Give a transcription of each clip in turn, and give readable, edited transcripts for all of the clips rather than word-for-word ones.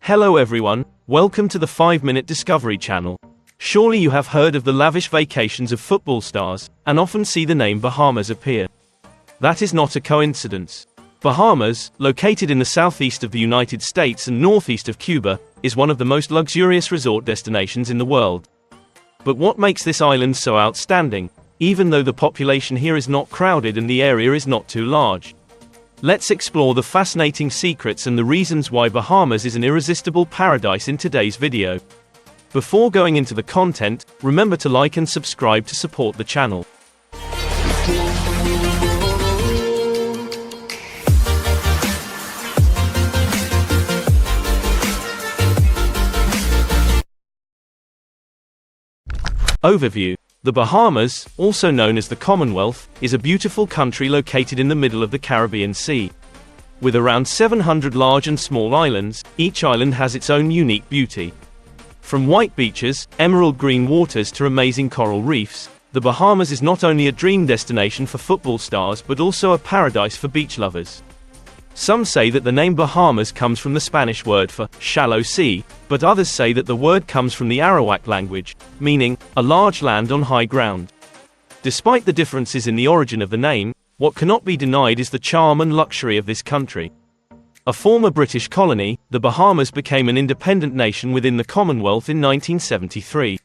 Hello everyone, welcome to the 5-Minute Discovery channel. Surely you have heard of the lavish vacations of football stars, and often see the name Bahamas appear. That is not a coincidence. Bahamas, located in the southeast of the United States and northeast of Cuba, is one of the most luxurious resort destinations in the world. But what makes this island so outstanding, even though the population here is not crowded and the area is not too large? Let's explore the fascinating secrets and the reasons why Bahamas is an irresistible paradise in today's video. Before going into the content, remember to like and subscribe to support the channel. Overview. The Bahamas, also known as the Commonwealth, is a beautiful country located in the middle of the Caribbean Sea. With around 700 large and small islands, each island has its own unique beauty. From white beaches, emerald green waters to amazing coral reefs, the Bahamas is not only a dream destination for football stars but also a paradise for beach lovers. Some say that the name Bahamas comes from the Spanish word for shallow sea, but others say that the word comes from the Arawak language, meaning a large land on high ground. Despite the differences in the origin of the name, what cannot be denied is the charm and luxury of this country. A former British colony, the Bahamas became an independent nation within the Commonwealth in 1973.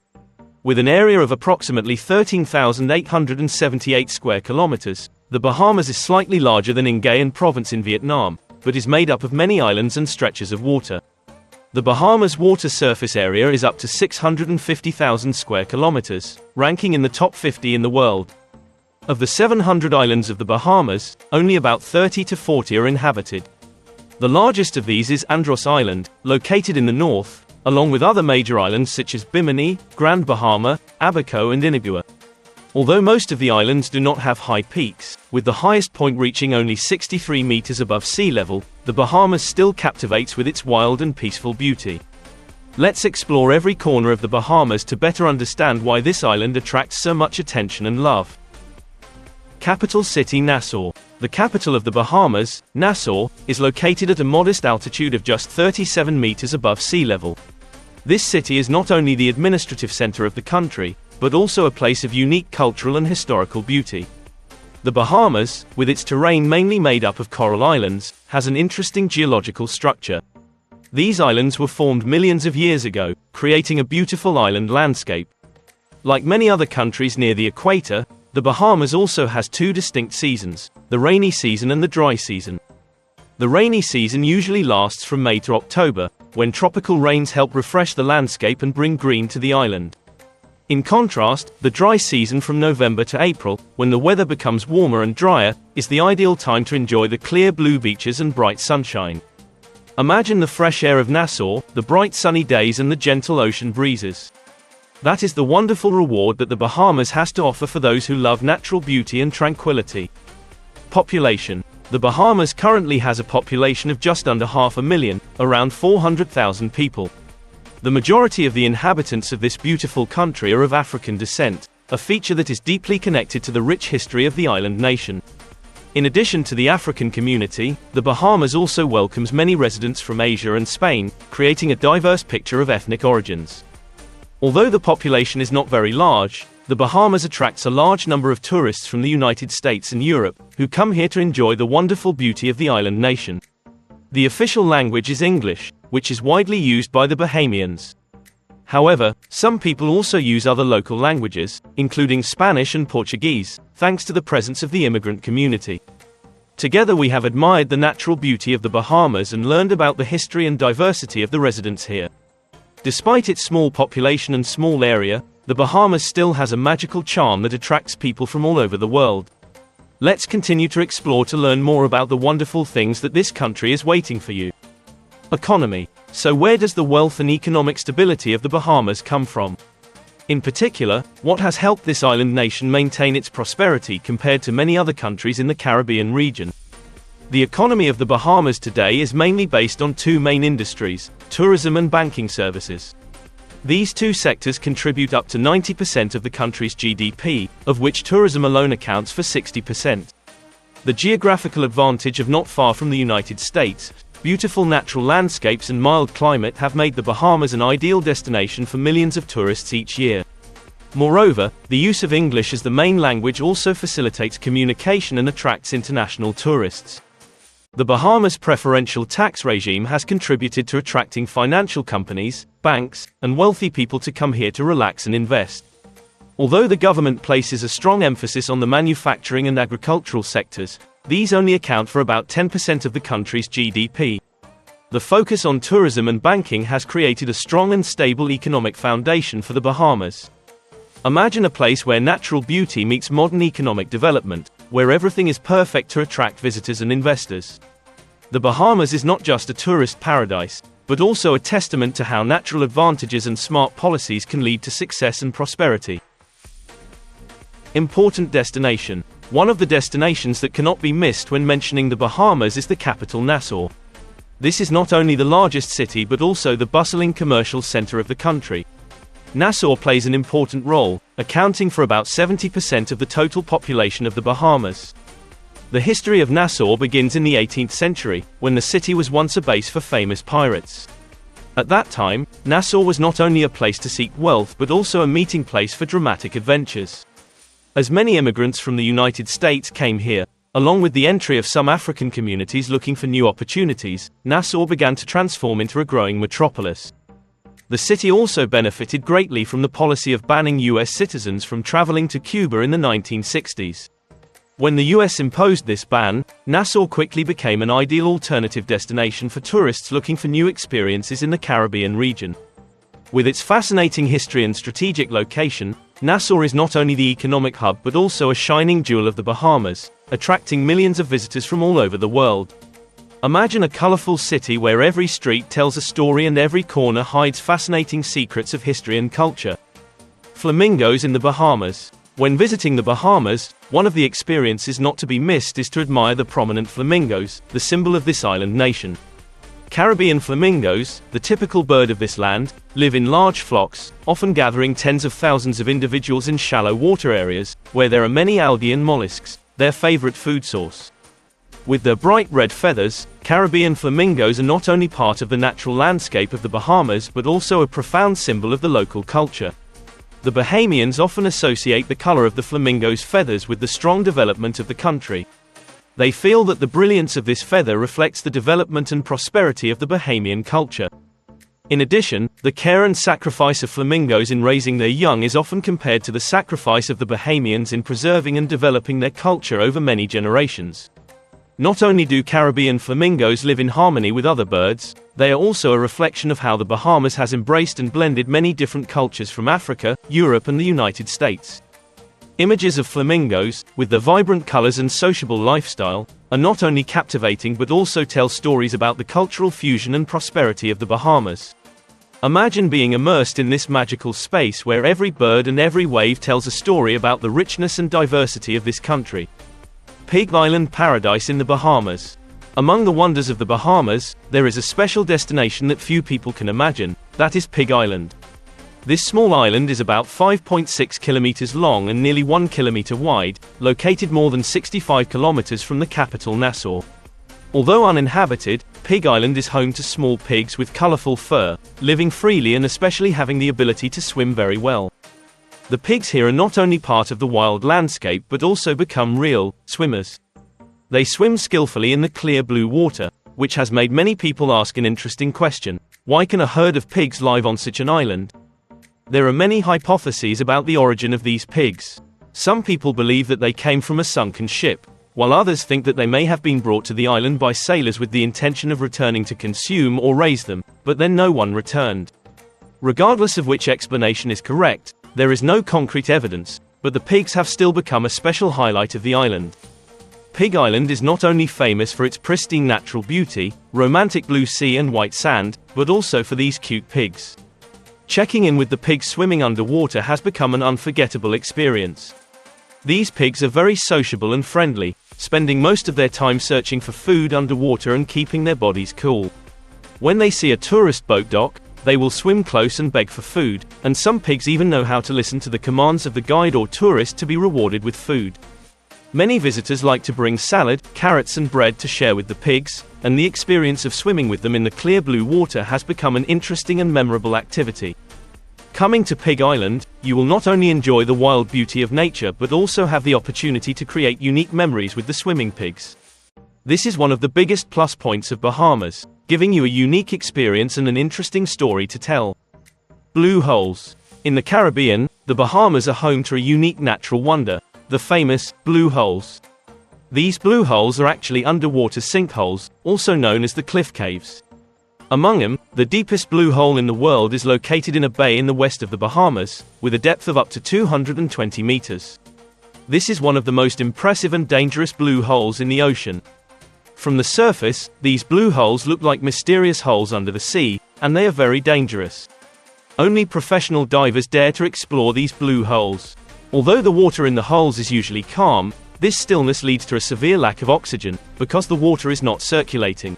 With an area of approximately 13,878 square kilometers, the Bahamas is slightly larger than Nguyen Province in Vietnam, but is made up of many islands and stretches of water. The Bahamas water surface area is up to 650,000 square kilometers, ranking in the top 50 in the world. Of the 700 islands of the Bahamas, only about 30 to 40 are inhabited. The largest of these is Andros Island, located in the north, along with other major islands such as Bimini, Grand Bahama, Abaco and Inigua. Although most of the islands do not have high peaks, with the highest point reaching only 63 meters above sea level, the Bahamas still captivates with its wild and peaceful beauty. Let's explore every corner of the Bahamas to better understand why this island attracts so much attention and love. Capital city Nassau. The capital of the Bahamas, Nassau, is located at a modest altitude of just 37 meters above sea level. This city is not only the administrative center of the country, but also a place of unique cultural and historical beauty. The Bahamas, with its terrain mainly made up of coral islands, has an interesting geological structure. These islands were formed millions of years ago, creating a beautiful island landscape. Like many other countries near the equator, the Bahamas also has two distinct seasons, the rainy season and the dry season. The rainy season usually lasts from May to October, when tropical rains help refresh the landscape and bring green to the island. In contrast, the dry season from November to April, when the weather becomes warmer and drier, is the ideal time to enjoy the clear blue beaches and bright sunshine. Imagine the fresh air of Nassau, the bright sunny days and the gentle ocean breezes. That is the wonderful reward that the Bahamas has to offer for those who love natural beauty and tranquility. Population. The Bahamas currently has a population of just under 500,000, around 400,000 people. The majority of the inhabitants of this beautiful country are of African descent, a feature that is deeply connected to the rich history of the island nation. In addition to the African community, the Bahamas also welcomes many residents from Asia and Spain, creating a diverse picture of ethnic origins. Although the population is not very large, the Bahamas attracts a large number of tourists from the United States and Europe, who come here to enjoy the wonderful beauty of the island nation. The official language is English, which is widely used by the Bahamians. However, some people also use other local languages, including Spanish and Portuguese, thanks to the presence of the immigrant community. Together we have admired the natural beauty of the Bahamas and learned about the history and diversity of the residents here. Despite its small population and small area, the Bahamas still has a magical charm that attracts people from all over the world. Let's continue to explore to learn more about the wonderful things that this country is waiting for you. Economy. So where does the wealth and economic stability of the Bahamas come from? In particular, what has helped this island nation maintain its prosperity compared to many other countries in the Caribbean region? The economy of the Bahamas today is mainly based on two main industries, tourism and banking services. These two sectors contribute up to 90% of the country's GDP, of which tourism alone accounts for 60%. The geographical advantage of not far from the United States, Beautiful natural landscapes and mild climate have made the Bahamas an ideal destination for millions of tourists each year. Moreover, the use of English as the main language also facilitates communication and attracts international tourists. The Bahamas' preferential tax regime has contributed to attracting financial companies, banks, and wealthy people to come here to relax and invest. Although the government places a strong emphasis on the manufacturing and agricultural sectors, these only account for about 10% of the country's GDP. The focus on tourism and banking has created a strong and stable economic foundation for the Bahamas. Imagine a place where natural beauty meets modern economic development, where everything is perfect to attract visitors and investors. The Bahamas is not just a tourist paradise, but also a testament to how natural advantages and smart policies can lead to success and prosperity. Important destination. One of the destinations that cannot be missed when mentioning the Bahamas is the capital Nassau. This is not only the largest city but also the bustling commercial center of the country. Nassau plays an important role, accounting for about 70% of the total population of the Bahamas. The history of Nassau begins in the 18th century, when the city was once a base for famous pirates. At that time, Nassau was not only a place to seek wealth but also a meeting place for dramatic adventures. As many immigrants from the United States came here, along with the entry of some African communities looking for new opportunities, Nassau began to transform into a growing metropolis. The city also benefited greatly from the policy of banning U.S. citizens from traveling to Cuba in the 1960s. When the U.S. imposed this ban, Nassau quickly became an ideal alternative destination for tourists looking for new experiences in the Caribbean region. With its fascinating history and strategic location, Nassau is not only the economic hub but also a shining jewel of the Bahamas, attracting millions of visitors from all over the world. Imagine a colorful city where every street tells a story and every corner hides fascinating secrets of history and culture. Flamingos in the Bahamas. When visiting the Bahamas, one of the experiences not to be missed is to admire the prominent flamingos, the symbol of this island nation. Caribbean flamingos, the typical bird of this land, live in large flocks, often gathering tens of thousands of individuals in shallow water areas, where there are many algae and mollusks, their favorite food source. With their bright red feathers, Caribbean flamingos are not only part of the natural landscape of the Bahamas but also a profound symbol of the local culture. The Bahamians often associate the color of the flamingo's feathers with the strong development of the country. They feel that the brilliance of this feather reflects the development and prosperity of the Bahamian culture. In addition, the care and sacrifice of flamingos in raising their young is often compared to the sacrifice of the Bahamians in preserving and developing their culture over many generations. Not only do Caribbean flamingos live in harmony with other birds, they are also a reflection of how the Bahamas has embraced and blended many different cultures from Africa, Europe and the United States. Images of flamingos, with their vibrant colors and sociable lifestyle, are not only captivating but also tell stories about the cultural fusion and prosperity of the Bahamas. Imagine being immersed in this magical space where every bird and every wave tells a story about the richness and diversity of this country. Pig Island Paradise in the Bahamas. Among the wonders of the Bahamas, there is a special destination that few people can imagine, that is Pig Island. This small island is about 5.6 kilometers long and nearly 1 kilometer wide, located more than 65 kilometers from the capital Nassau. Although uninhabited, Pig Island is home to small pigs with colorful fur, living freely and especially having the ability to swim very well. The pigs here are not only part of the wild landscape but also become real swimmers. They swim skillfully in the clear blue water, which has made many people ask an interesting question: why can a herd of pigs live on such an island? There are many hypotheses about the origin of these pigs. Some people believe that they came from a sunken ship, while others think that they may have been brought to the island by sailors with the intention of returning to consume or raise them, but then no one returned. Regardless of which explanation is correct, there is no concrete evidence, but the pigs have still become a special highlight of the island. Pig Island is not only famous for its pristine natural beauty, romantic blue sea and white sand, but also for these cute pigs. Checking in with the pigs swimming underwater has become an unforgettable experience. These pigs are very sociable and friendly, spending most of their time searching for food underwater and keeping their bodies cool. When they see a tourist boat dock, they will swim close and beg for food, and some pigs even know how to listen to the commands of the guide or tourist to be rewarded with food. Many visitors like to bring salad, carrots and bread to share with the pigs, and the experience of swimming with them in the clear blue water has become an interesting and memorable activity. Coming to Pig Island, you will not only enjoy the wild beauty of nature but also have the opportunity to create unique memories with the swimming pigs. This is one of the biggest plus points of Bahamas, giving you a unique experience and an interesting story to tell. Blue holes. In the Caribbean, the Bahamas are home to a unique natural wonder, the famous blue holes. These blue holes are actually underwater sinkholes, also known as the cliff caves. Among them, the deepest blue hole in the world is located in a bay in the west of the Bahamas, with a depth of up to 220 meters. This is one of the most impressive and dangerous blue holes in the ocean. From the surface, these blue holes look like mysterious holes under the sea, and they are very dangerous. Only professional divers dare to explore these blue holes. Although the water in the holes is usually calm, this stillness leads to a severe lack of oxygen, because the water is not circulating.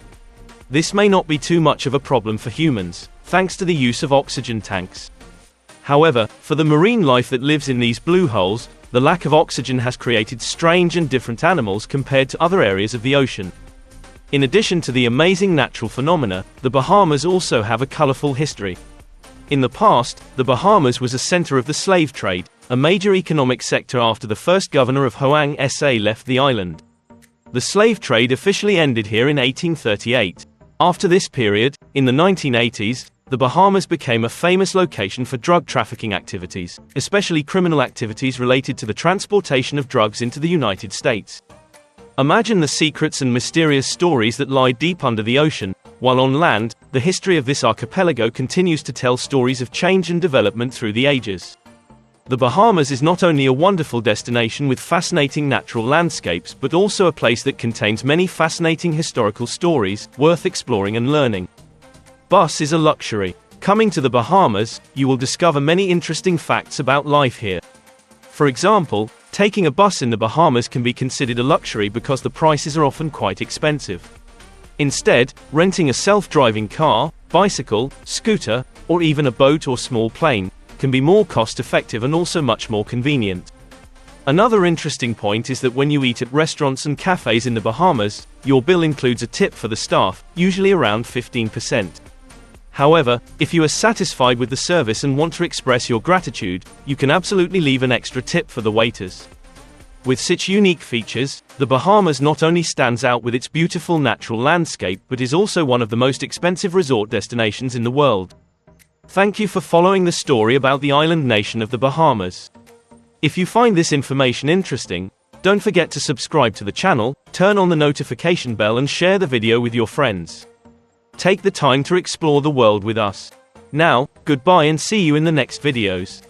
This may not be too much of a problem for humans, thanks to the use of oxygen tanks. However, for the marine life that lives in these blue holes, the lack of oxygen has created strange and different animals compared to other areas of the ocean. In addition to the amazing natural phenomena, the Bahamas also have a colorful history. In the past, the Bahamas was a center of the slave trade, a major economic sector after the first governor of Hoang SA left the island. The slave trade officially ended here in 1838. After this period, in the 1980s, the Bahamas became a famous location for drug trafficking activities, especially criminal activities related to the transportation of drugs into the United States. Imagine the secrets and mysterious stories that lie deep under the ocean, while on land, the history of this archipelago continues to tell stories of change and development through the ages. The Bahamas is not only a wonderful destination with fascinating natural landscapes but also a place that contains many fascinating historical stories, worth exploring and learning. Bus is a luxury. Coming to the Bahamas, you will discover many interesting facts about life here. For example, taking a bus in the Bahamas can be considered a luxury because the prices are often quite expensive. Instead, renting a self-driving car, bicycle, scooter, or even a boat or small plane can be more cost-effective and also much more convenient. Another interesting point is that when you eat at restaurants and cafes in the Bahamas, your bill includes a tip for the staff, usually around 15%. However, if you are satisfied with the service and want to express your gratitude, you can absolutely leave an extra tip for the waiters. With such unique features, the Bahamas not only stands out with its beautiful natural landscape but is also one of the most expensive resort destinations in the world. Thank you for following the story about the island nation of the Bahamas. If you find this information interesting, don't forget to subscribe to the channel, turn on the notification bell and share the video with your friends. Take the time to explore the world with us. Now, goodbye and see you in the next videos.